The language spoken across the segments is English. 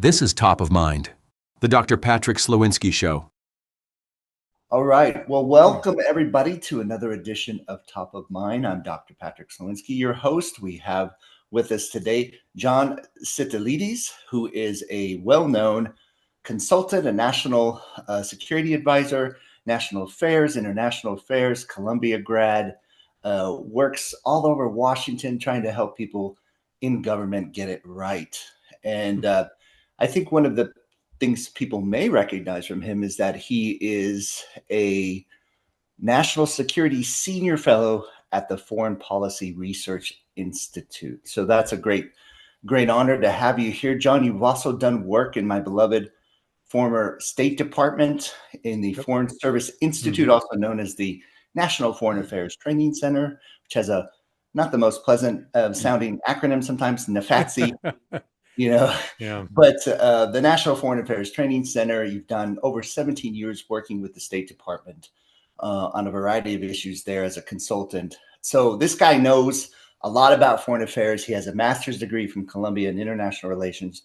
This is Top of Mind, the Dr. Patrick Slowinski Show. All right. Well, welcome everybody to another edition of Top of Mind. I'm Dr. Patrick Slowinski, your host. We have with us today John Sitilides, who is a well-known consultant, a national security advisor, national affairs, international affairs, Columbia grad, works all over Washington trying to help people in government get it right. And I think one of the things people may recognize from him is that he is a national security senior fellow at the Foreign Policy Research Institute. So that's a great honor to have you here. John, you've also done work in my beloved former State Department in the Foreign Service Institute, also known as the National Foreign Affairs Training Center, which has a not the most pleasant sounding acronym sometimes, NFATSI. But the National Foreign Affairs Training Center, you've done over 17 years working with the State Department on a variety of issues there as a consultant. So this guy knows a lot about foreign affairs. He has a master's degree from Columbia in international relations.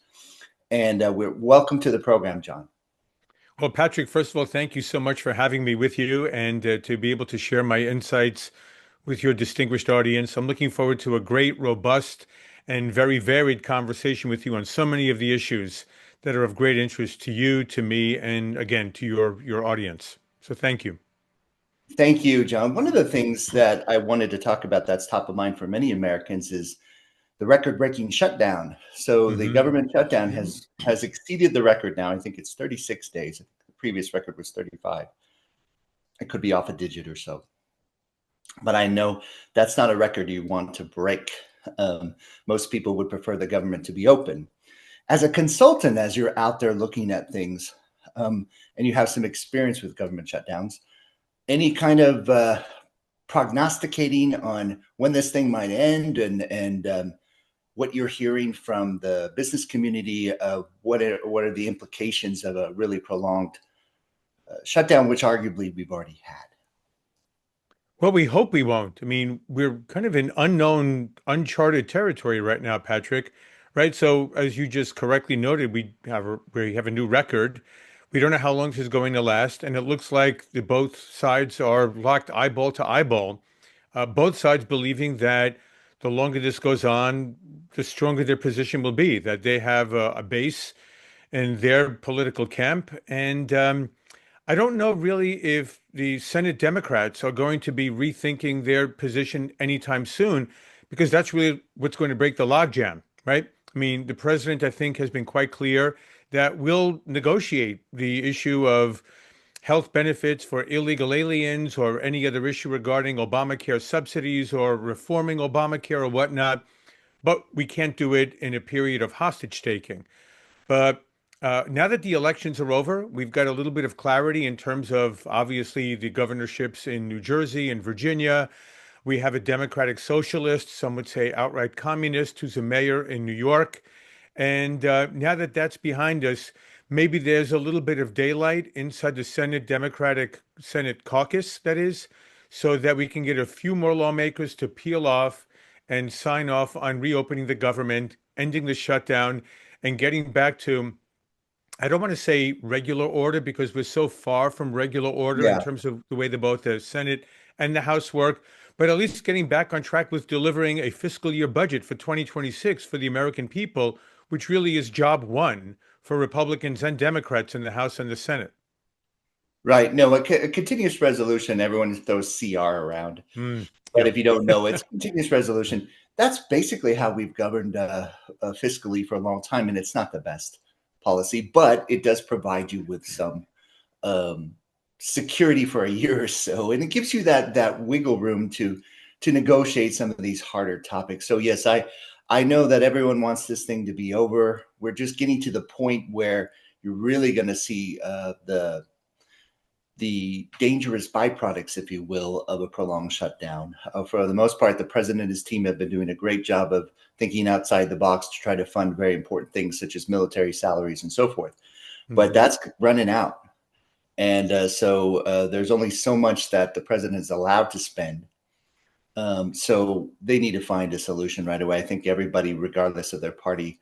And we're welcome to the program, John. Well, Patrick, first of all, thank you so much for having me with you and to be able to share my insights with your distinguished audience. I'm looking forward to a great, robust, and very varied conversation with you on so many of the issues that are of great interest to you, to me, and again, to your audience. So thank you. Thank you, John. One of the things that I wanted to talk about that's top of mind for many Americans is the record-breaking shutdown. So the government shutdown has exceeded the record now. I think it's 36 days. The previous record was 35. I could be off a digit or so. But I know that's not a record you want to break. Most people would prefer the government to be open. As a consultant, as you're out there looking at things, and you have some experience with government shutdowns, any kind of prognosticating on when this thing might end and what you're hearing from the business community, what are the implications of a really prolonged shutdown, which arguably we've already had? Well, we hope we won't. I mean, we're kind of in unknown, uncharted territory right now, Patrick, right? So as you just correctly noted, we have a new record. We don't know how long this is going to last, and it looks like both sides are locked eyeball to eyeball. Both sides believing that the longer this goes on, the stronger their position will be, that they have a base in their political camp. And I don't know really if the Senate Democrats are going to be rethinking their position anytime soon, because that's really what's going to break the logjam, right? I mean, the president, I think, has been quite clear that we'll negotiate the issue of health benefits for illegal aliens or any other issue regarding Obamacare subsidies or reforming Obamacare or whatnot, but we can't do it in a period of hostage taking. But now that the elections are over, we've got a little bit of clarity in terms of obviously the governorships in New Jersey and Virginia. We have a Democratic socialist, some would say outright communist, who's a mayor in New York. And now that that's behind us, maybe there's a little bit of daylight inside the Senate Democratic Senate caucus, that is, so that we can get a few more lawmakers to peel off and sign off on reopening the government, ending the shutdown, and getting back to, I don't want to say regular order because we're so far from regular order in terms of the way that both the Senate and the House work, but at least getting back on track with delivering a fiscal year budget for 2026 for the American people, which really is job one for Republicans and Democrats in the House and the Senate. Right. No, a continuous resolution, everyone throws CR around. But if you don't know, it's continuous resolution. That's basically how we've governed fiscally for a long time, and it's not the best policy, but it does provide you with some security for a year or so, and it gives you that wiggle room to negotiate some of these harder topics. So yes, I know that everyone wants this thing to be over. We're just getting to the point where you're really going to see the dangerous byproducts, if you will, of a prolonged shutdown. For the most part, the president and his team have been doing a great job of thinking outside the box to try to fund very important things such as military salaries and so forth. But that's running out. And so there's only so much that the president is allowed to spend. So they need to find a solution right away. I think everybody, regardless of their party,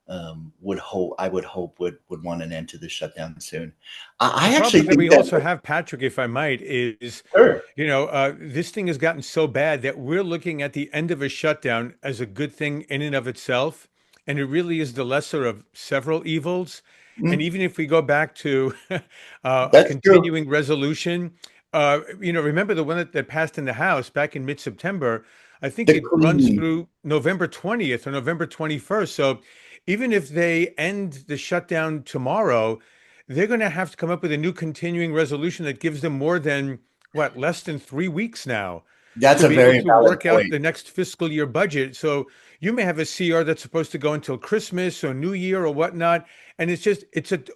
I would hope would want an end to the shutdown soon. The I actually problem that think we that also have, Patrick, if I might, is, sure. this thing has gotten so bad that we're looking at the end of a shutdown as a good thing in and of itself. And it really is the lesser of several evils. And Mm, even if we go back to a that's true. continuing resolution, remember the one that passed in the House back in mid-September? I think The it runs cleaning. through November 20th or November 21st. So even if they end the shutdown tomorrow, they're going to have to come up with a new continuing resolution that gives them more than what, less than 3 weeks now That's to a be able very to valid work out point. the next fiscal year budget. So you may have a CR that's supposed to go until Christmas or New Year or whatnot. And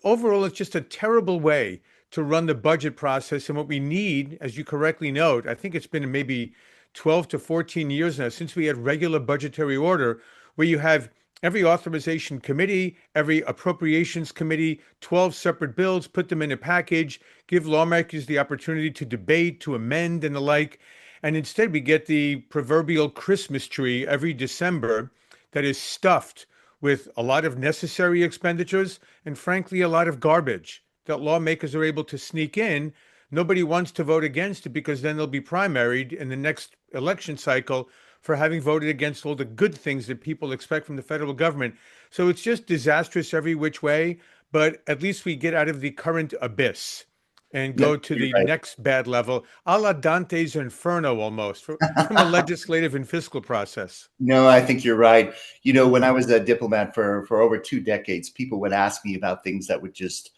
overall, it's just a terrible way to run the budget process. And what we need, as you correctly note, I think it's been maybe 12 to 14 years now since we had regular budgetary order where you have every authorization committee, every appropriations committee, 12 separate bills, put them in a package, give lawmakers the opportunity to debate, to amend, and the like. And instead, we get the proverbial Christmas tree every December that is stuffed with a lot of necessary expenditures and, frankly, a lot of garbage that lawmakers are able to sneak in. Nobody wants to vote against it because then they'll be primaried in the next election cycle for having voted against all the good things that people expect from the federal government. So it's just disastrous every which way, but at least we get out of the current abyss and No, go to you're the right. next bad level, a la Dante's Inferno almost, from a legislative and fiscal process. No, I think you're right. When I Mhm. was a diplomat for over 2 decades, people would ask me about things that would just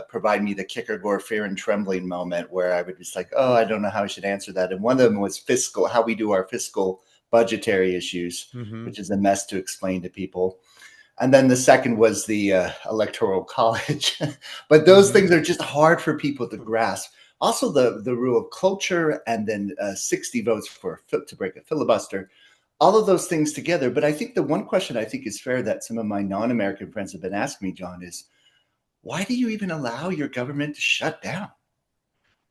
provide me the kicker, gore, fear, and trembling moment where I would just like, oh, I don't know how I should answer that. And one of them was fiscal, how we do our fiscal budgetary issues, Mhm. which is a mess to explain to people. And then the second was the electoral college. But those Mhm. things are just hard for people to grasp. Also, the rule of cloture, and then 60 votes to break a filibuster, all of those things together. But I think the one question I think is fair that some of my non-American friends have been asking me, John, is why do you even allow your government to shut down?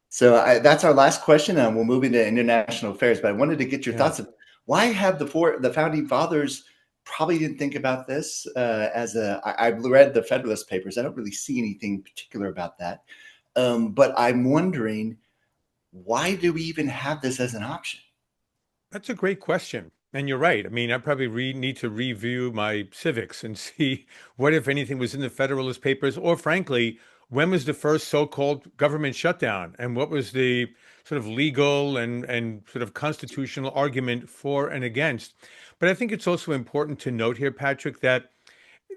So that's our last question, and we'll move into international affairs. But I wanted to get your Yeah. thoughts of why have the founding fathers probably didn't think about this I've read the Federalist Papers. I don't really see anything particular about that, but I'm wondering why do we even have this as an option? That's a great question. And you're right. I mean, I probably need to review my civics and see what, if anything, was in the Federalist Papers, or frankly, when was the first so-called government shutdown, and what was the sort of legal and sort of constitutional argument for and against. But I think it's also important to note here, Patrick, that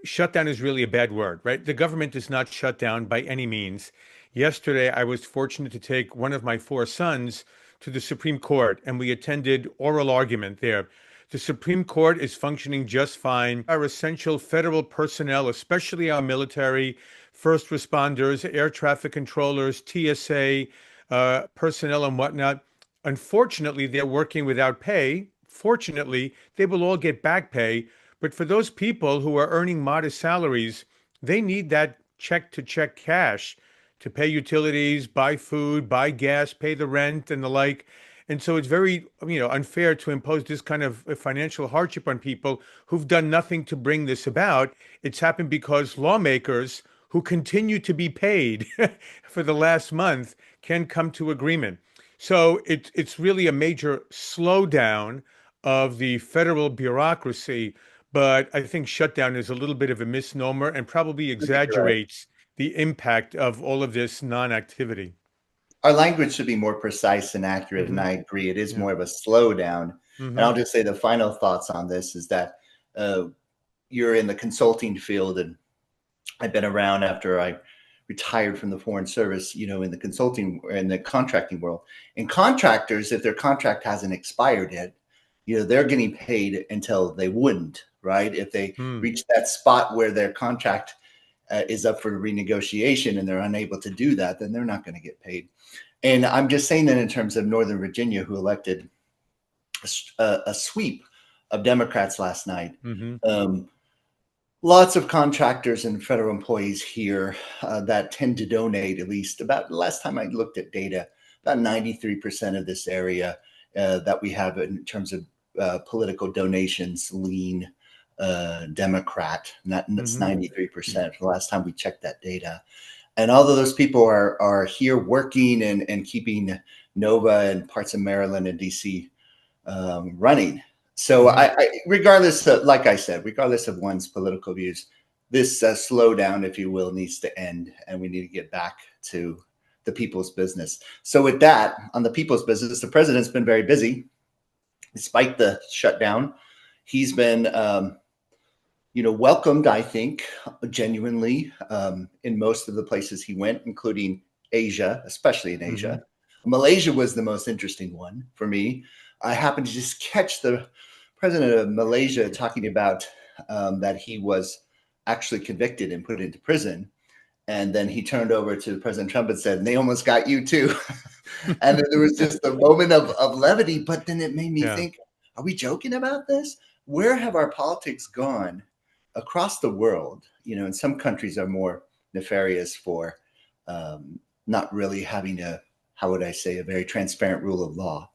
shutdown is really a bad word, right? The government is not shut down by any means. Yesterday, I was fortunate to take one of my four sons to the Supreme Court, and we attended oral argument there. The Supreme Court is functioning just fine. Our essential federal personnel, especially our military, first responders, air traffic controllers, TSA personnel, and whatnot, unfortunately, they're working without pay. Fortunately, they will all get back pay, but for those people who are earning modest salaries, they need that check to check cash to pay utilities, buy food, buy gas, pay the rent and the like. And so it's very, unfair to impose this kind of financial hardship on people who've done nothing to bring this about. It's happened because lawmakers who continue to be paid for the last month can come to agreement. So it's really a major slowdown of the federal bureaucracy, but I think shutdown is a little bit of a misnomer and probably I think you're right. exaggerates the impact of all of this non-activity. Our language should be more precise and accurate, and Hmm. I agree. It is Yeah. more of a slowdown. And Hmm. I'll just say the final thoughts on this is that uh, you're in the consulting field, and I've been around after I retired from the foreign service, in the consulting and the contracting world. And contractors, if their contract hasn't expired yet, they're getting paid until they wouldn't, right? If they Mm. reach that spot where their contract is up for renegotiation and they're unable to do that, then they're not going to get paid. And I'm just saying that in terms of Northern Virginia, who elected a sweep of Democrats last night. Hmm. Um, Lots of contractors and federal employees here that tend to donate, at least about last time I looked at data, about 93% of this area that we have in terms of political donations lean Democrat. That's Hmm. 93% the last time we checked that data. And although those people are here working and keeping Nova and parts of Maryland and DC running. So Hmm. regardless of, like I said, regardless of one's political views, this slowdown, if you will, needs to end, and we need to get back to the people's business. So with that, on the people's business, the president's been very busy, despite the shutdown. He's been, welcomed, I think, genuinely in most of the places he went, including Asia, especially in Hmm. Asia. Malaysia was the most interesting one for me. I happened to just catch the president of Malaysia talking about that he was actually convicted and put into prison. And then he turned over to President Trump and said, "They almost got you too." And then there was just a moment of levity, but then it made me Yeah. think, are we joking about this? Where have our politics gone across the world? And some countries are more nefarious for not really having how would I say, a very transparent rule of law.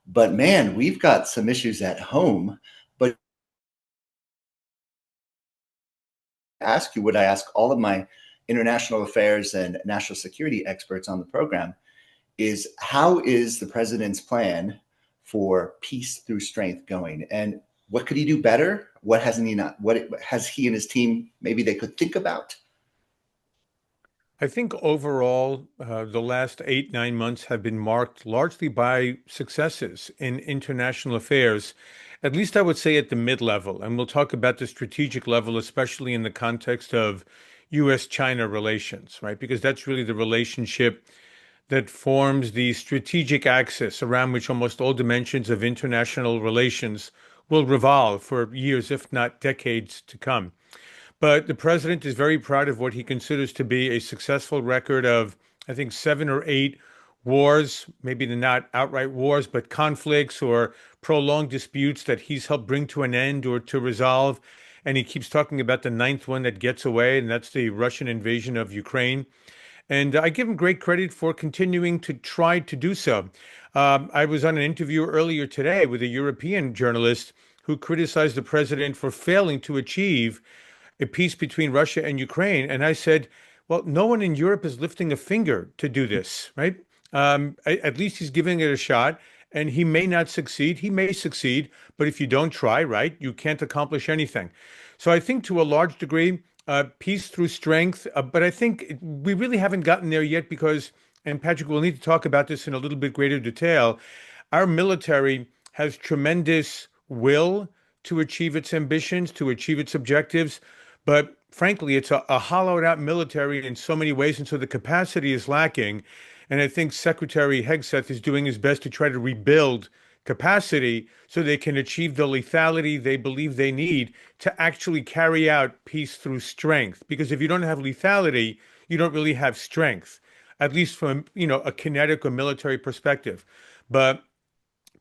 But man, we've got some issues at home. But ask you what I ask all of my international affairs and national security experts on the program is, how is the president's plan for peace through strength going? And what could he do better? What hasn't he not? What has he and his team maybe they could think about? I think overall, the last 8, 9 months have been marked largely by successes in international affairs, at least I would say at the mid-level. And we'll talk about the strategic level, especially in the context of US-China relations, right? Because that's really the relationship that forms the strategic axis around which almost all dimensions of international relations will revolve for years, if not decades to come. But the president is very proud of what he considers to be a successful record of, I think, 7 or 8 wars, maybe they're not outright wars, but conflicts or prolonged disputes that he's helped bring to an end or to resolve. And he keeps talking about the ninth one that gets away, and that's the Russian invasion of Ukraine. And I give him great credit for continuing to try to do so. I was on an interview earlier today with a European journalist who criticized the president for failing to achieve a peace between Russia and Ukraine. And I said, well, no one in Europe is lifting a finger to do this, right? At least he's giving it a shot. And he may not succeed. He may succeed. But if you don't try, right, you can't accomplish anything. So I think to a large degree, peace through strength. But I think we really haven't gotten there yet because, and Patrick, we'll need to talk about this in a little bit greater detail. Our military has tremendous will to achieve its ambitions, to achieve its objectives. But frankly, it's a hollowed out military in so many ways. And so the capacity is lacking. And I think Secretary Hegseth is doing his best to try to rebuild capacity so they can achieve the lethality they believe they need to actually carry out peace through strength. Because if you don't have lethality, you don't really have strength, at least from, a kinetic or military perspective. But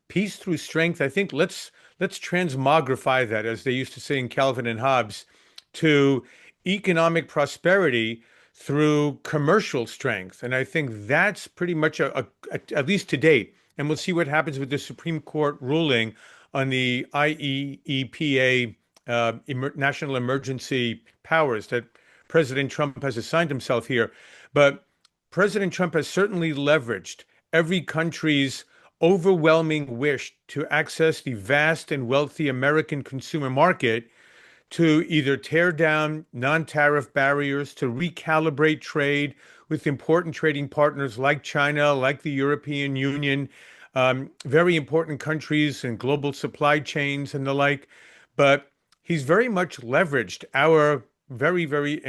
peace through strength, I think let's transmogrify that, as they used to say in Calvin and Hobbes, to economic prosperity through commercial strength. And I think that's pretty much at least to date. And we'll see what happens with the Supreme Court ruling on the IEEPA national emergency powers that President Trump has assigned himself here. But President Trump has certainly leveraged every country's overwhelming wish to access the vast and wealthy American consumer market to either tear down non-tariff barriers, to recalibrate trade with important trading partners like China, like the European Union, very important countries and global supply chains and the like. But he's very much leveraged our very, very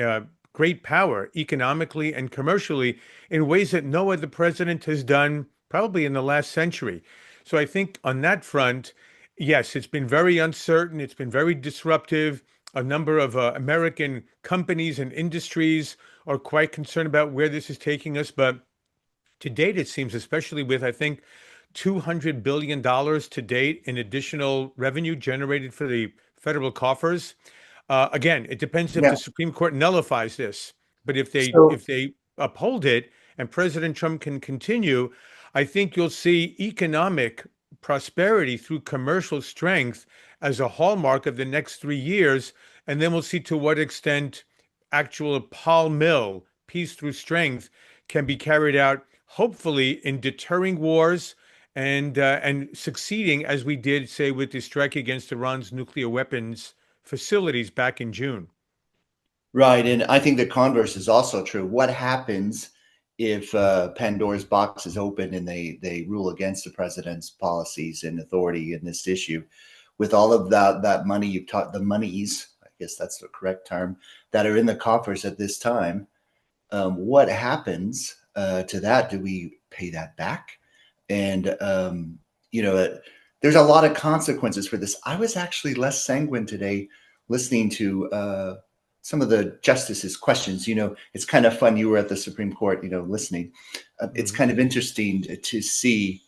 great power economically and commercially in ways that no other president has done probably in the last century. So I think on that front, yes, it's been very uncertain. It's been very disruptive. A number of American companies and industries are quite concerned about where this is taking us. But to date, it seems, especially with, I think, $200 billion to date in additional revenue generated for the federal coffers. Again, it depends if Yeah. the Supreme Court nullifies this. But So if they uphold it and President Trump can continue, I think you'll see economic prosperity through commercial strength as a hallmark of the next 3 years. And then we'll see to what extent actual Paul Mill, peace through strength, can be carried out, hopefully in deterring wars and succeeding as we did, say, with the strike against Iran's nuclear weapons facilities back in June. Right. And I think the converse is also true. What happens if Pandora's box is open and they rule against the president's policies and authority in this issue? With all of that money you've taught, the monies, I guess that's the correct term, that are in the coffers at this time, what happens to that? Do we pay that back? And there's a lot of consequences for this. I was actually less sanguine today listening to some of the justices' questions. It's kind of fun. You were at the Supreme Court, listening. It's kind of interesting to see,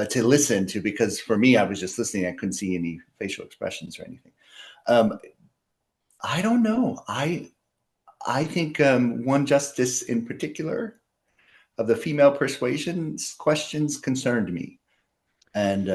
to listen to, because for me, I was just listening. I couldn't see any facial expressions or anything. I don't know. I think one justice in particular of the female persuasion questions concerned me. And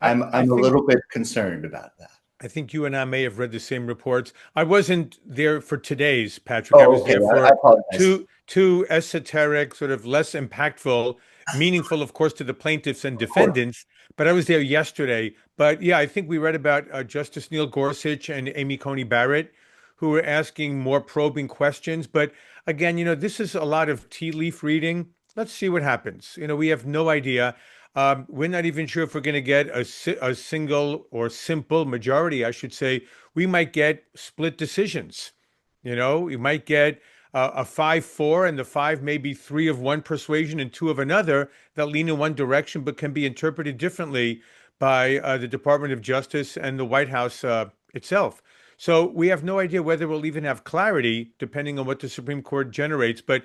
I'm a little bit concerned about that. I think you and I may have read the same reports. I wasn't there for today's, Patrick. I was there for I apologize. two esoteric, sort of less impactful, meaningful, of course, to the plaintiffs and defendants. But I was there yesterday. But yeah, I think we read about Justice Neil Gorsuch and Amy Coney Barrett, who were asking more probing questions. But again, this is a lot of tea leaf reading. Let's see what happens. We have no idea. We're not even sure if we're going to get a single or simple majority, I should say. We might get split decisions. We might get a 5-4, and the 5 may be 3 of one persuasion and 2 of another that lean in one direction, but can be interpreted differently by the Department of Justice and the White House itself. So we have no idea whether we'll even have clarity, depending on what the Supreme Court generates. But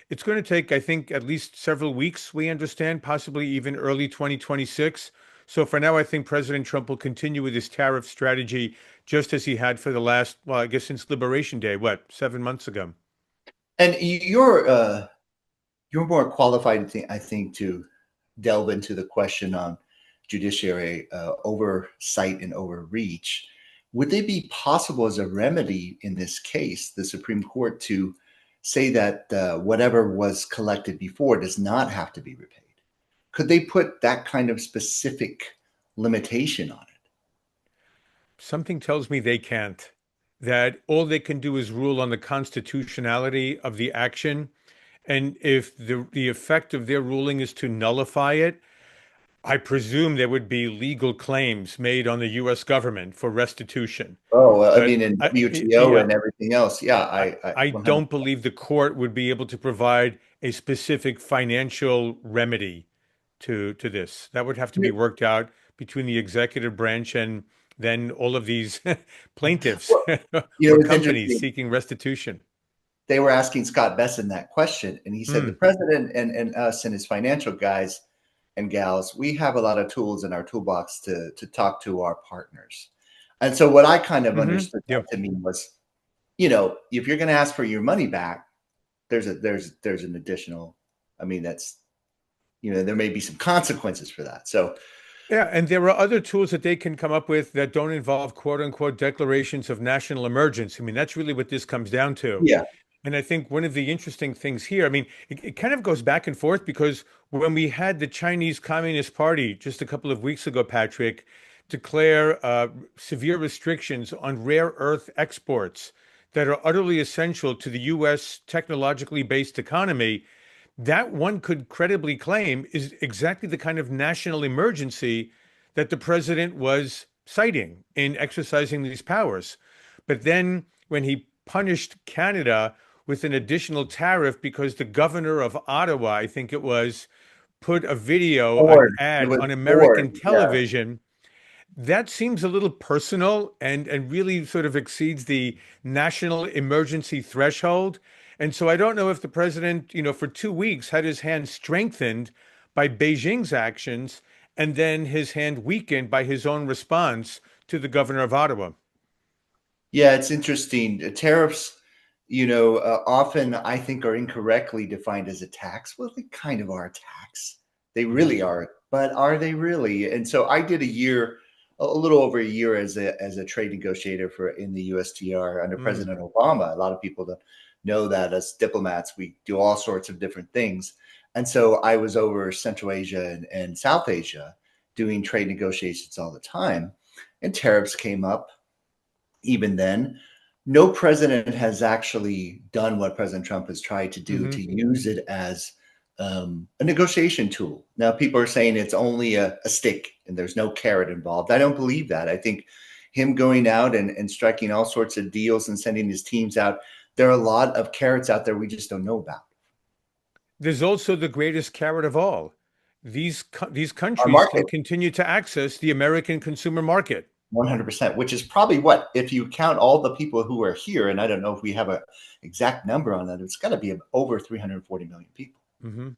it's going to take, I think, at least several weeks, we understand, possibly even early 2026. So for now, I think President Trump will continue with his tariff strategy just as he had for the last, well, I guess since Liberation Day, 7 months ago. And you're more qualified, I think, to delve into the question on judiciary oversight and overreach. Would they be possible as a remedy in this case, the Supreme Court, to say that whatever was collected before does not have to be repaid? Could they put that kind of specific limitation on it? Something tells me they can't, that all they can do is rule on the constitutionality of the action. And if the effect of their ruling is to nullify it, I presume there would be legal claims made on the U.S. government for restitution. Oh, well, I mean, in WTO and everything else. Yeah, I don't believe the court would be able to provide a specific financial remedy to this. That would have to be worked out between the executive branch and then all of these plaintiffs or companies seeking restitution. They were asking Scott Besson that question, and he said, the president and us and his financial guys and gals, we have a lot of tools in our toolbox to talk to our partners. And so what I kind of understood that to mean was, if you're going to ask for your money back, there's an additional, I mean, that's, there may be some consequences for that. So yeah, and there are other tools that they can come up with that don't involve quote unquote declarations of national emergency. I mean, that's really what this comes down to. Yeah. And I think one of the interesting things here, I mean, it kind of goes back and forth, because when we had the Chinese Communist Party just a couple of weeks ago, Patrick, declare severe restrictions on rare earth exports that are utterly essential to the U.S. technologically based economy, that one could credibly claim is exactly the kind of national emergency that the president was citing in exercising these powers. But then when he punished Canada with an additional tariff because the governor of Ottawa, I think it was, put a video, an ad on American television. That seems a little personal and really sort of exceeds the national emergency threshold. And so I don't know if the president, for 2 weeks had his hand strengthened by Beijing's actions and then his hand weakened by his own response to the governor of Ottawa. Yeah, it's interesting. Tariffs, often I think are incorrectly defined as a tax. Well, they kind of are a tax. They really are. But are they really? And so I did a year a little over a year as a trade negotiator for in the USTR under Mm, President Obama. A lot of people don't know that as diplomats, we do all sorts of different things. And so I was over Central Asia and South Asia doing trade negotiations all the time. And tariffs came up even then. No president has actually done what President Trump has tried to do hmm to use it as a negotiation tool. Now, people are saying it's only a stick and there's no carrot involved. I don't believe that. I think him going out and striking all sorts of deals and sending his teams out, there are a lot of carrots out there we just don't know about. There's also the greatest carrot of all. These Our countries can market, continue to access the American consumer market. 100%, which is probably what, if you count all the people who are here, and I don't know if we have an exact number on that, it's got to be over 340 million people. Hmm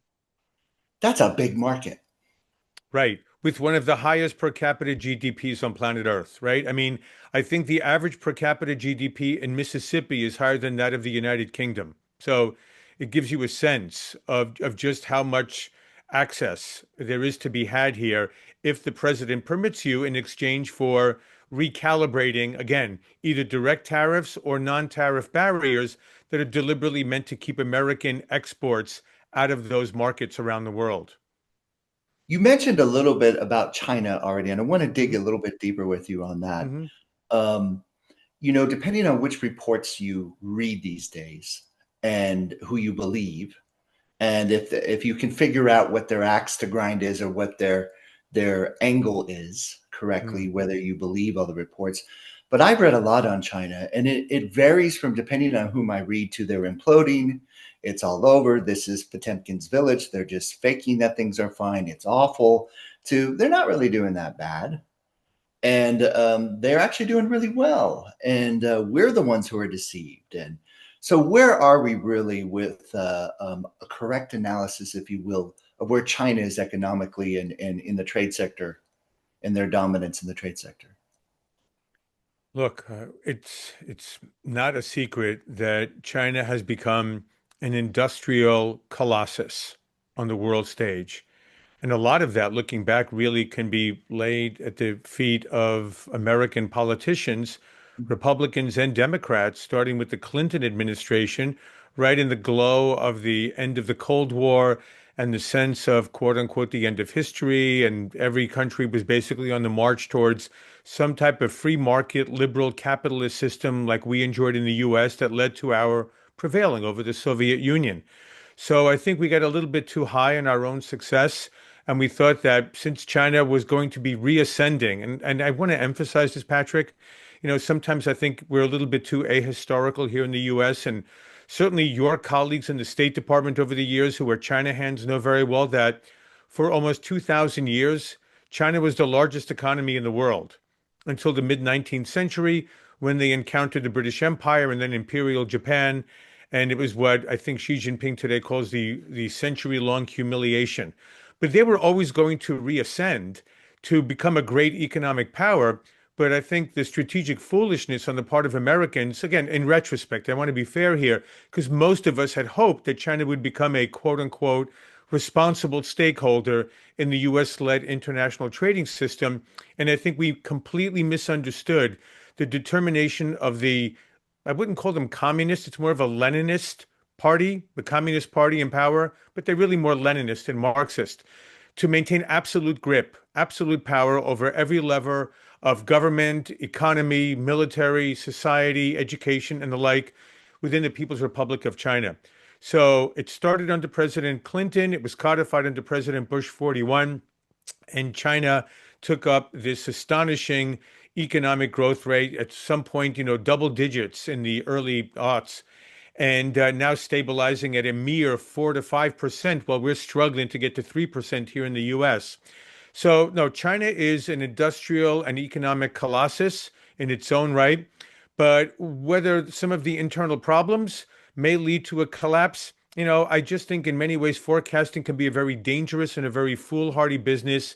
That's a big market. Right. With one of the highest per capita GDPs on planet Earth, right? I mean, I think the average per capita GDP in Mississippi is higher than that of the United Kingdom. So it gives you a sense of just how much access there is to be had here if the president permits you in exchange for recalibrating, again, either direct tariffs or non-tariff barriers that are deliberately meant to keep American exports out of those markets around the world. You mentioned a little bit about China already, and I want to dig a hmm little bit deeper with you on that. hmm Um, depending on which reports you read these days and who you believe, and if you can figure out what their axe to grind is or what their angle is correctly, Mm. whether you believe all the reports. But I've read a lot on China, and it varies from depending on whom I read to they're imploding. It's all over. This is Potemkin's village. They're just faking that things are fine. It's awful. To they're not really doing that bad, and they're actually doing really well. And we're the ones who are deceived. And so, where are we really with a correct analysis, if you will, of where China is economically and in the trade sector and their dominance in the trade sector? Look, it's not a secret that China has become an industrial colossus on the world stage. And a lot of that, looking back, really can be laid at the feet of American politicians, Republicans and Democrats, starting with the Clinton administration, right in the glow of the end of the Cold War and the sense of quote unquote the end of history. And every country was basically on the march towards some type of free market, liberal capitalist system like we enjoyed in the US that led to our prevailing over the Soviet Union. So I think we got a little bit too high on our own success. And we thought that since China was going to be reascending, and I want to emphasize this, Patrick, sometimes I think we're a little bit too ahistorical here in the US. And certainly your colleagues in the State Department over the years who are China hands know very well that for almost 2,000 years, China was the largest economy in the world until the mid 19th century when they encountered the British Empire and then Imperial Japan. And it was what I think Xi Jinping today calls the century-long humiliation. But they were always going to reascend to become a great economic power. But I think the strategic foolishness on the part of Americans, again, in retrospect, I want to be fair here, because most of us had hoped that China would become a quote unquote responsible stakeholder in the US-led international trading system. And I think we completely misunderstood the determination of I wouldn't call them communists, it's more of a Leninist party, the Communist Party in power, but they're really more Leninist and Marxist, to maintain absolute grip, absolute power over every lever of government, economy, military, society, education, and the like within the People's Republic of China. So it started under President Clinton, it was codified under President Bush 41, and China took up this astonishing economic growth rate at some point, double digits in the early aughts, and now stabilizing at a mere 4 to 5%, while we're struggling to get to 3% here in the US. So, no, China is an industrial and economic colossus in its own right. But whether some of the internal problems may lead to a collapse, I just think in many ways forecasting can be a very dangerous and a very foolhardy business.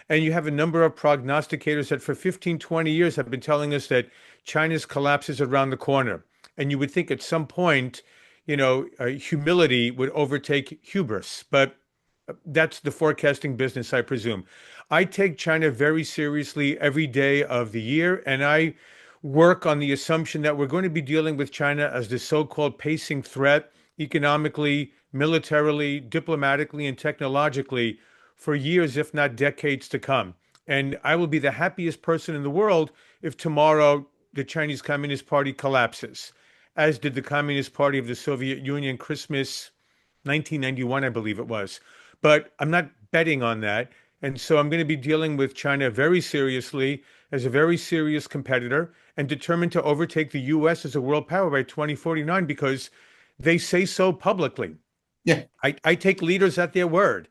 And you have a number of prognosticators that for 15, 20 years have been telling us that China's collapse is around the corner. And you would think at some point, humility would overtake hubris. But That's the forecasting business, I presume. I take China very seriously every day of the year, and I work on the assumption that we're going to be dealing with China as the so-called pacing threat economically, militarily, diplomatically, and technologically for years, if not decades to come. And I will be the happiest person in the world if tomorrow the Chinese Communist Party collapses, as did the Communist Party of the Soviet Union Christmas 1991, I believe it was. But I'm not betting on that. And so I'm going to be dealing with China very seriously as a very serious competitor and determined to overtake the US as a world power by 2049 because they say so publicly. Yeah. I take leaders at their word.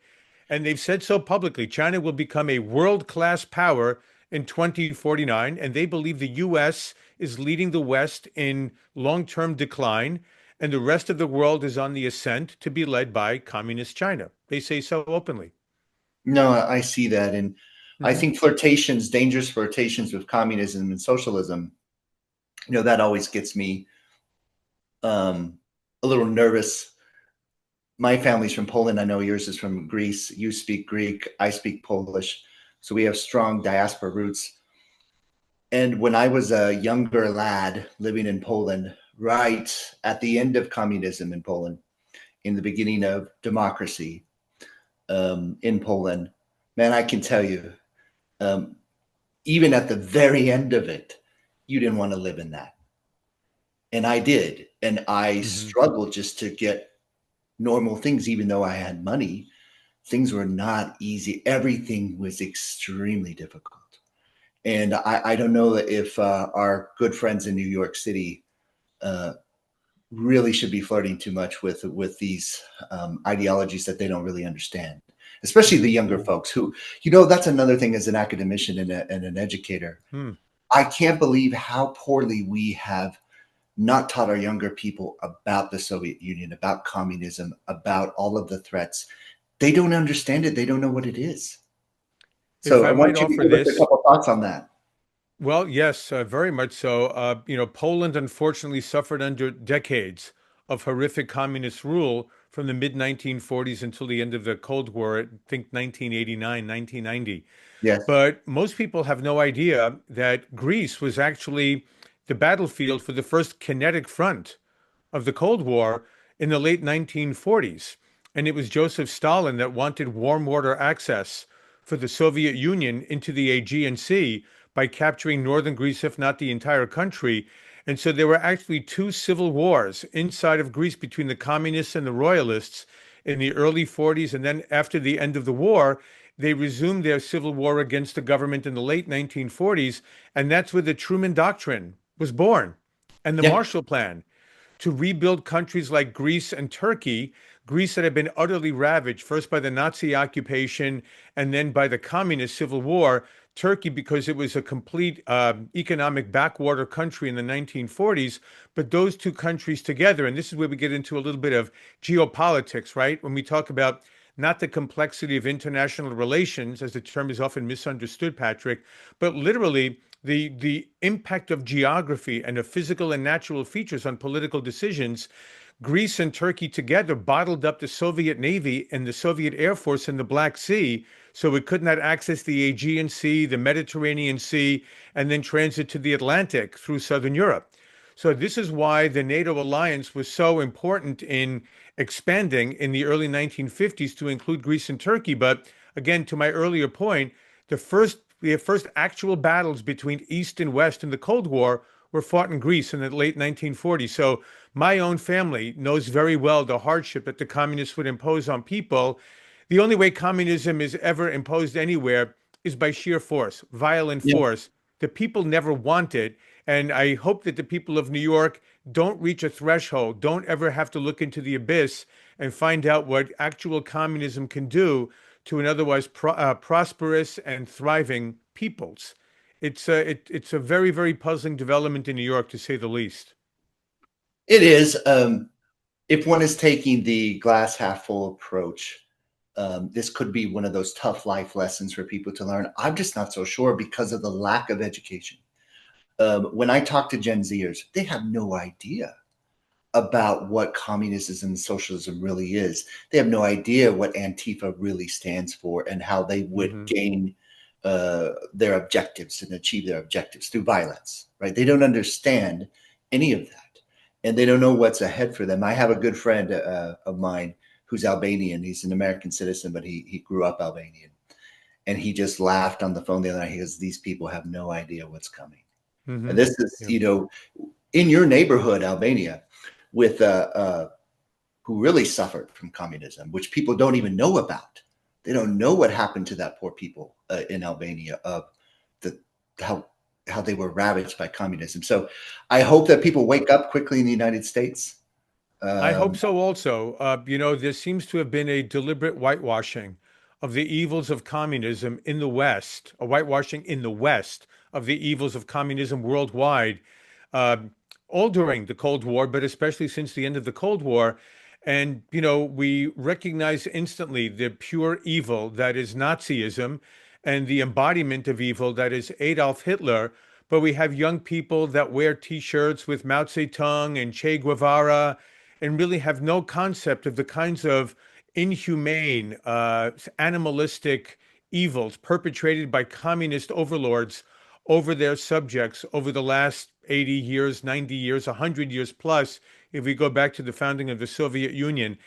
And they've said so publicly. China will become a world-class power in 2049, and they believe the US is leading the West in long-term decline, and the rest of the world is on the ascent to be led by communist China. They say so openly. No, I see that. And I Mhm. think dangerous flirtations with communism and socialism, that always gets me a little nervous. My family's from Poland. I know yours is from Greece. You speak Greek. I speak Polish. So we have strong diaspora roots. And when I was a younger lad living in Poland, right at the end of communism in Poland, in the beginning of democracy in Poland, man, I can tell you, um, even at the very end of it, you didn't want to live in that. And I did. And I Mhm. struggled just to get normal things, even though I had money. Things were not easy. Everything was extremely difficult. And I don't know if our good friends in New York City uh, really should be flirting too much with these ideologies that they don't really understand, especially the younger folks who, that's another thing as an academician and an educator. Hmm. I can't believe how poorly we have not taught our younger people about the Soviet Union, about communism, about all of the threats. They don't understand it. They don't know what it is. If So I I might want you to offer give us a this, couple thoughts on that. well, yes, very much so. Poland unfortunately suffered under decades of horrific communist rule from the mid 1940s until the end of the Cold War, I think 1989, 1990. Yes. But most people have no idea that Greece was actually the battlefield for the first kinetic front of the Cold War in the late 1940s. And it was Joseph Stalin that wanted warm water access for the Soviet Union into the Aegean Sea by capturing northern Greece, if not the entire country. And so there were actually two civil wars inside of Greece between the communists and the royalists in the early 40s. And then after the end of the war, they resumed their civil war against the government in the late 1940s. And that's where the Truman Doctrine was born and the Yeah. Marshall Plan to rebuild countries like Greece and Turkey, Greece that had been utterly ravaged, first by the Nazi occupation and then by the communist civil war. Turkey, because it was a complete economic backwater country in the 1940s, but those two countries together, and this is where we get into a little bit of geopolitics, right? When we talk about not the complexity of international relations, as the term is often misunderstood, Patrick, but literally the impact of geography and of physical and natural features on political decisions. Greece and Turkey together bottled up the Soviet Navy and the Soviet Air Force in the Black Sea, so it could not access the Aegean Sea, the Mediterranean Sea, and then transit to the Atlantic through Southern Europe. So this is why the NATO alliance was so important in expanding in the early 1950s to include Greece and Turkey. But again, to my earlier point, the first actual battles between East and West in the Cold War were fought in Greece in the late 1940s. So my own family knows very well the hardship that the communists would impose on people. The only way communism is ever imposed anywhere is by sheer force, violent Yeah. force. The people never want it. And I hope that the people of New York don't reach a threshold, don't ever have to look into the abyss and find out what actual communism can do to an otherwise prosperous and thriving peoples. It's a very, very puzzling development in New York, to say the least. It is. If one is taking the glass half full approach, this could be one of those tough life lessons for people to learn. I'm just not so sure because of the lack of education. When I talk to Gen Zers, they have no idea about what communism and socialism really is. They have no idea what Antifa really stands for and how they would Hmm. gain their objectives and achieve their objectives through violence, right? They don't understand any of that, and they don't know what's ahead for them. I have a good friend of mine who's Albanian. He's an American citizen, but he grew up Albanian, and he just laughed on the phone the other night. He goes, "These people have no idea what's coming." And Hmm. this is, Yeah. in your neighborhood, Albania, with who really suffered from communism, which people don't even know about. They don't know what happened to that poor people in Albania of the how how they were ravaged by communism. So I hope that people wake up quickly in the United States. I hope Um, so also. There seems to have been a deliberate whitewashing of the evils of communism in the West, a whitewashing in the West of the evils of communism worldwide, uh, all during the Cold War, but especially since the end of the Cold War. And, we recognize instantly the pure evil that is Nazism and the embodiment of evil that is Adolf Hitler. But we have young people that wear T-shirts with Mao Zedong and Che Guevara and really have no concept of the kinds of inhumane, animalistic evils perpetrated by communist overlords over their subjects over the last 80 years, 90 years, 100 years plus, if we go back to the founding of the Soviet Union.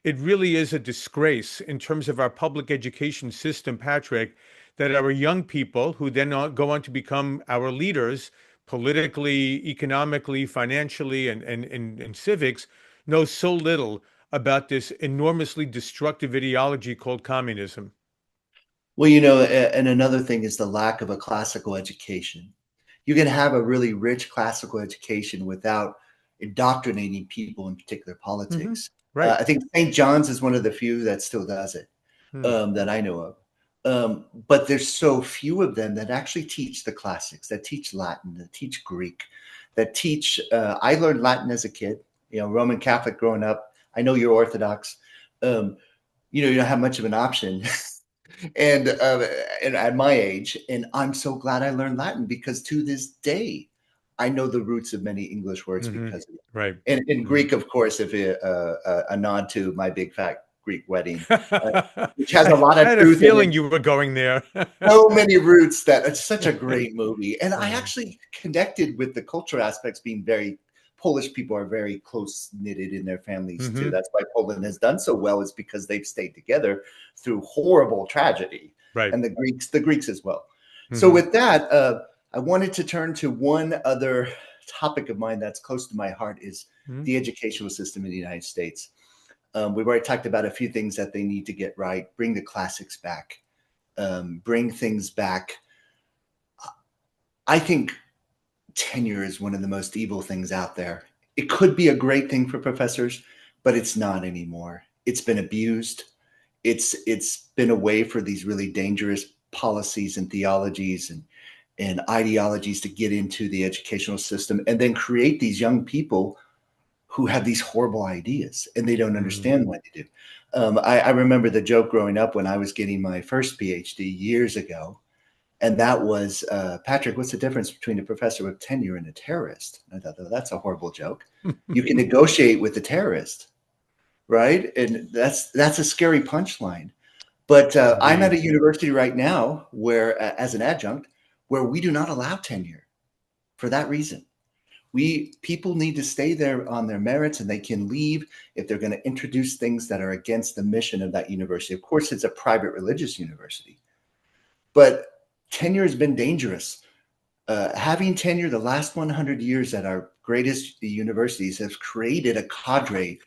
It really is a disgrace in terms of our public education system, Patrick, that our young people, who then go on to become our leaders politically, economically, financially, and civics, know so little about this enormously destructive ideology called communism. well, and another thing is the lack of a classical education. You can have a really rich classical education without indoctrinating people in particular Hmm. politics. Right. I think St. John's is one of the few that still does it, Hmm. that I know of. But there's so few of them that actually teach the classics, that teach Latin, that teach Greek, that teach. I learned Latin as a kid, Roman Catholic growing up. I know you're Orthodox. Um, you don't have much of an option. And at my age, and I'm so glad I learned Latin because to this day, I know the roots of many English words Hmm. because of it. Right. And in Hmm. Greek, of course, if a nod to my big fat Greek wedding, uh, I which has a lot of had a truth in it. feeling you were going there. So many roots that it's such a great movie, and I Uh, actually connected with the cultural aspects. Being very Polish people are very close knitted in their families too. mhm. That's why Poland has done so well. Is because they've stayed together through horrible tragedy, Right. and the Greeks as well. So Hmm. with that, I wanted to turn to one other topic of mine that's close to my heart is Hmm. the educational system in the United States. We've already talked about a few things that they need to get right, bring the classics back, bring things back. I think tenure is one of the most evil things out there. It could be a great thing for professors, but it's not anymore. It's been abused. It's been a way for these really dangerous policies and theologies and ideologies to get into the educational system and then create these young people who have these horrible ideas and they don't Hmm. understand why they do. I remember the joke growing up when I was getting my first PhD years ago, and that was, Patrick, what's the difference between a professor with tenure and a terrorist? And I thought, oh, that's a horrible joke. You can negotiate with the terrorist, right? And that's a scary punchline. But I'm at a Indeed. university right now where, as an adjunct, where we do not allow tenure for that reason. We people need to stay there on their merits and they can leave if they're going to introduce things that are against the mission of that university. Of course, it's a private religious university, but tenure has been dangerous. Having tenure the last 100 years at our greatest universities has created a cadre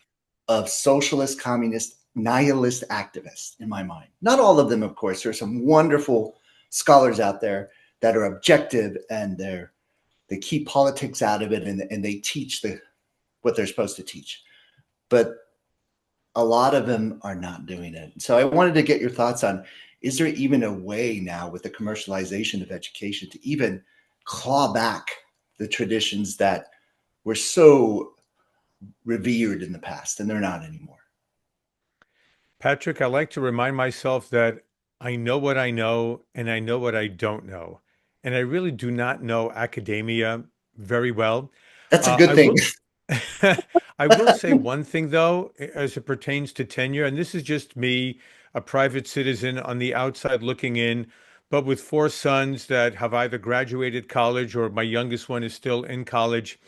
of socialist, communist, nihilist activists in my mind. Not all of them, of course. There are some wonderful scholars out there that are objective and they keep politics out of it and they teach what they're supposed to teach. But a lot of them are not doing it. So I wanted to get your thoughts on, is there even a way now with the commercialization of education to even claw back the traditions that were so revered in the past and they're not anymore? Patrick, I like to remind myself that I know what I know and I know what I don't know. And I really do not know academia very well. That's a I good thing. will I will say one thing though, as it pertains to tenure, and this is just me, a private citizen on the outside looking in, but with four sons that have either graduated college or my youngest one is still in college.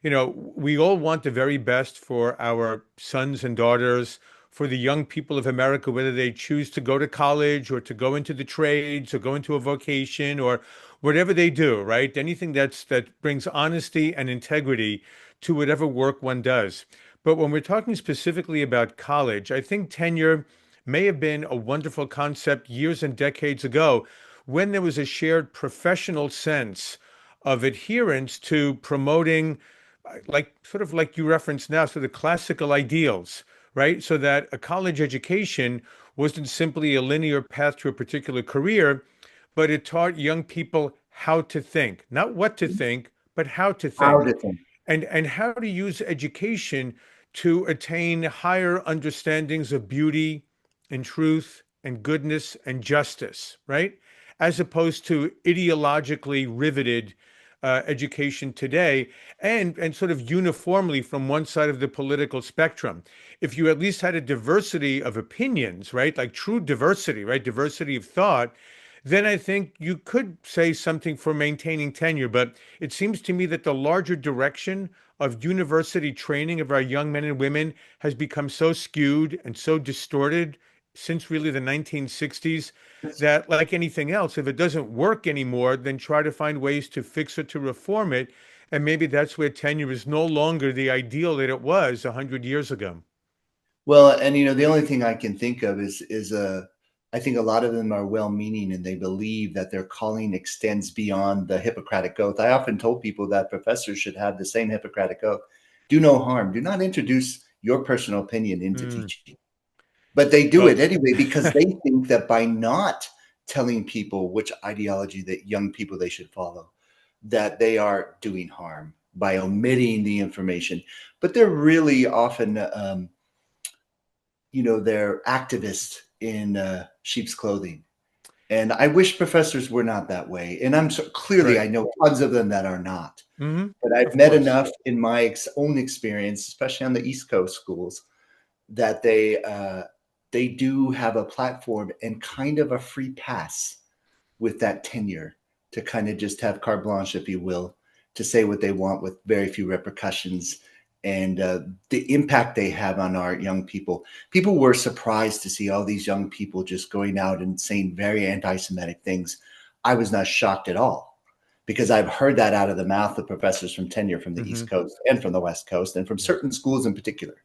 We all want the very best for our sons and daughters, for the young people of America, whether they choose to go to college or to go into the trades or go into a vocation or whatever they do, right? Anything that brings honesty and integrity to whatever work one does. But when we're talking specifically about college, I think tenure may have been a wonderful concept years and decades ago when there was a shared professional sense of adherence to promoting, like sort of like you referenced now, so the classical ideals, right? So that a college education wasn't simply a linear path to a particular career, but it taught young people how to think, not what to think, but how to How think, to think. and how to use education to attain higher understandings of beauty and truth and goodness and justice, right? As opposed to ideologically riveted education today, and sort of uniformly from one side of the political spectrum. If you at least had a diversity of opinions, right, like true diversity, right, diversity of thought, then I think you could say something for maintaining tenure. But it seems to me that the larger direction of university training of our young men and women has become so skewed and so distorted since really the 1960s that, like anything else, if it doesn't work anymore, then try to find ways to fix it, to reform it. And maybe that's where tenure is no longer the ideal that it was 100 years ago. Well, and the only thing I can think of is I think a lot of them are well-meaning and they believe that their calling extends beyond the Hippocratic Oath. I often told people that professors should have the same Hippocratic Oath. Do no harm. Do not introduce your personal opinion into Mm, teaching. But they do it well, anyway because they think that by not telling people which ideology that young people they should follow, that they are doing harm by omitting the information. But they're really often they're activists in sheep's clothing. And I wish professors were not that way. And clearly, right. I know tons of them that are not. But I've Of met course. enough in my own experience, especially on the East Coast schools, that they do have a platform and kind of a free pass with that tenure to kind of just have carte blanche, if you will, to say what they want with very few repercussions and the impact they have on our young people. People were surprised to see all these young people just going out and saying very anti-Semitic things. I was not shocked at all because I've heard that out of the mouth of professors from tenure from the Hmm. East Coast and from the West Coast and from certain schools in particular.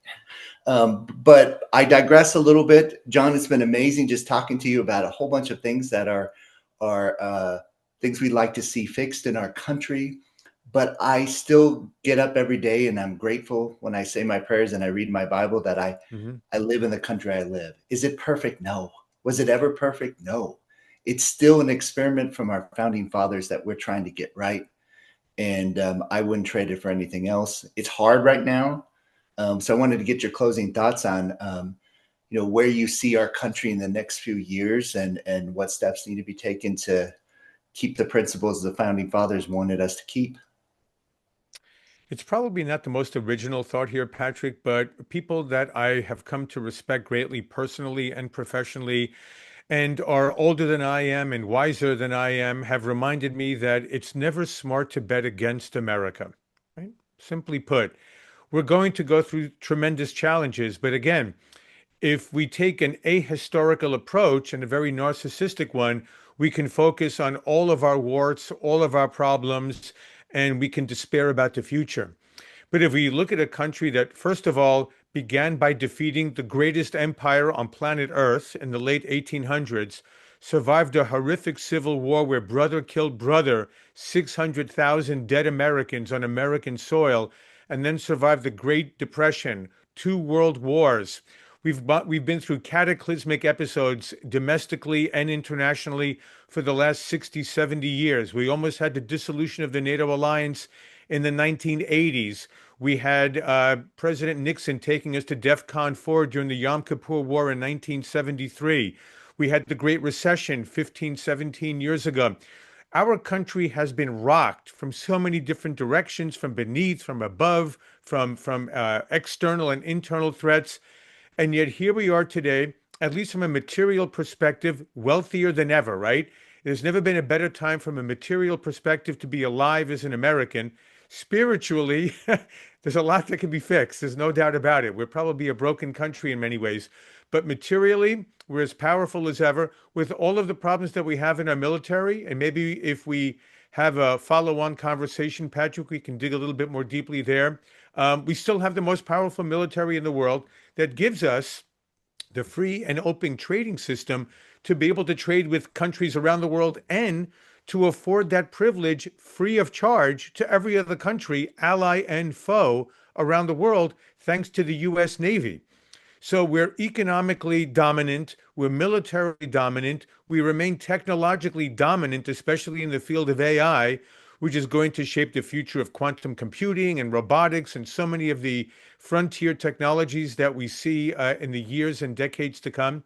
But I digress a little bit. John, it's been amazing just talking to you about a whole bunch of things that are things we'd like to see fixed in our country. But I still get up every day and I'm grateful when I say my prayers and I read my Bible that Hmm. I live in the country I live. Is it perfect? No. Was it ever perfect? No. It's still an experiment from our founding fathers that we're trying to get right. And I wouldn't trade it for anything else. It's hard right now. So I wanted to get your closing thoughts on, where you see our country in the next few years and what steps need to be taken to keep the principles the founding fathers wanted us to keep. It's probably not the most original thought here, Patrick, but people that I have come to respect greatly personally and professionally and are older than I am and wiser than I am have reminded me that it's never smart to bet against America, right? Simply put, we're going to go through tremendous challenges, but again, if we take an ahistorical approach and a very narcissistic one, we can focus on all of our warts, all of our problems, and we can despair about the future. But if we look at a country that, first of all, began by defeating the greatest empire on planet Earth in the late 1800s, survived a horrific civil war where brother killed brother, 600,000 dead Americans on American soil, and then survived the Great Depression, two world wars. We've been through cataclysmic episodes domestically and internationally for the last 60, 70 years. We almost had the dissolution of the NATO alliance in the 1980s. We had President Nixon taking us to DEFCON 4 during the Yom Kippur War in 1973. We had the Great Recession 15, 17 years ago. Our country has been rocked from so many different directions, from beneath, from above, from external and internal threats. And yet here we are today, at least from a material perspective, wealthier than ever, right? There's never been a better time from a material perspective to be alive as an American. Spiritually, there's a lot that can be fixed. There's no doubt about it. We're probably a broken country in many ways. But materially, we're as powerful as ever with all of the problems that we have in our military. And maybe if we have a follow-on conversation, Patrick, we can dig a little bit more deeply there. We still have the most powerful military in the world that gives us the free and open trading system to be able to trade with countries around the world and to afford that privilege free of charge to every other country, ally and foe around the world, thanks to the US Navy. So we're economically dominant, we're militarily dominant, we remain technologically dominant, especially in the field of AI, which is going to shape the future of quantum computing and robotics and so many of the frontier technologies that we see in the years and decades to come.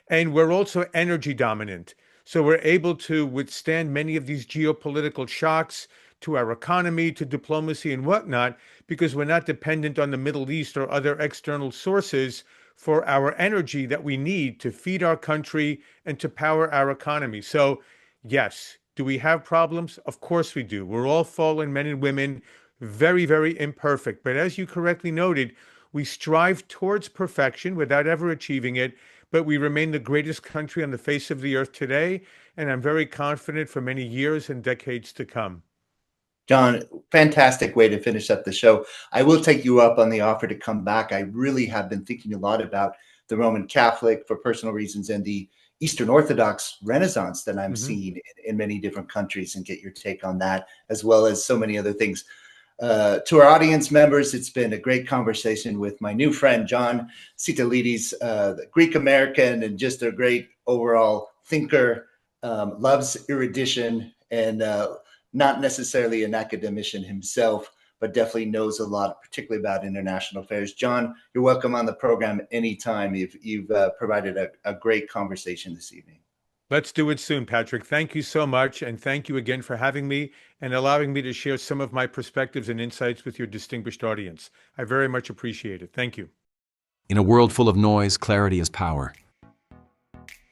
And we're also energy dominant. So we're able to withstand many of these geopolitical shocks to our economy, to diplomacy and whatnot, because we're not dependent on the Middle East or other external sources for our energy that we need to feed our country and to power our economy. So, yes, do we have problems? Of course we do. We're all fallen men and women, very, very imperfect. But as you correctly noted, we strive towards perfection without ever achieving it, but we remain the greatest country on the face of the earth today, and I'm very confident for many years and decades to come. John, fantastic way to finish up the show. I will take you up on the offer to come back. I really have been thinking a lot about the Roman Catholic for personal reasons and the Eastern Orthodox Renaissance that I'm seeing in many different countries, and get your take on that, as well as so many other things. To our audience members, it's been a great conversation with my new friend, John Sitalides, the Greek American and just a great overall thinker, loves erudition, and not necessarily an academician himself, but definitely knows a lot, particularly about international affairs. John, you're welcome on the program anytime. You've provided a great conversation this evening. Let's do it soon, Patrick. Thank you so much. And thank you again for having me and allowing me to share some of my perspectives and insights with your distinguished audience. I very much appreciate it. Thank you. In a world full of noise, clarity is power.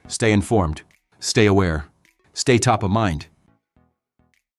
Stay informed, stay aware, stay top of mind.